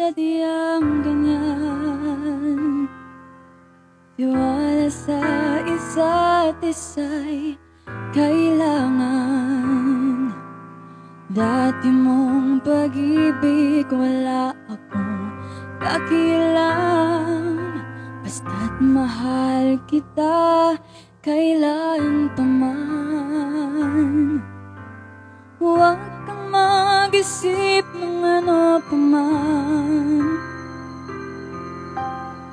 sadyang ganyan. Tiwala sa isa't isa'y kailangan. Dati mong pag-ibig wala akong kakialam. Basta't mahal kita kailan pa man. Huwag kang mag-isip ng ano pa man.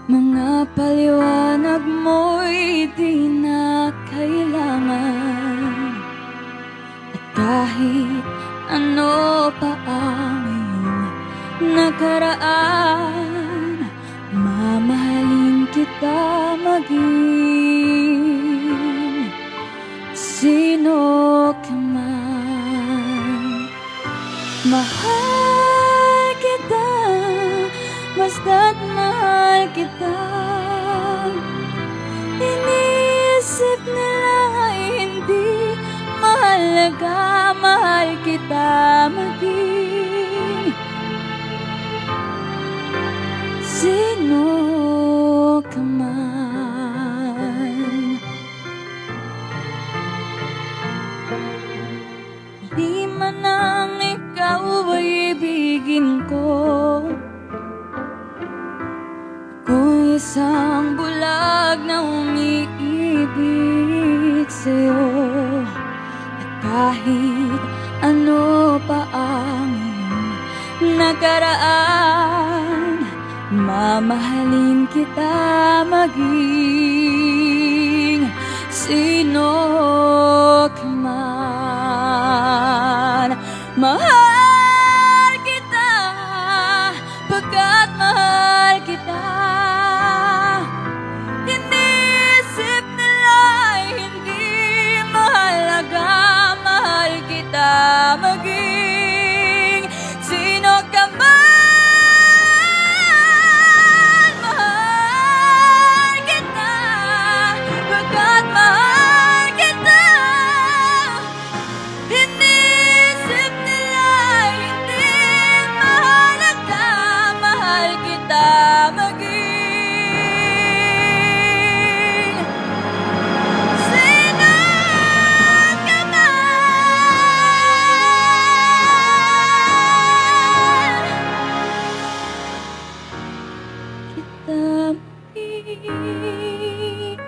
Mga paliwanag mo'y di na kailangan. At kahit ano pa ang iyong nakaraan, mamahalin kita maging sino ka man. Mahal kita, basta't mahal kita. Iniisip nila ay hindi mahalaga, mahal kita maging sino ka man. Di man ang ikaw ay ibigin ko, kung isang bulag na umiibig sa'yo. At kahit ano pa ang iyong nakaraan, mamahalin kita maging sino ka man. Mahal kita, pagkat mahal kita. Iniisip nila ay hindi mahalaga, mahal kita maging sino ka man. Mahal kita, pagkat mahal kita. Iniisip nila ay hindi mahalaga, mahal kita maging sino ka man. Kita maging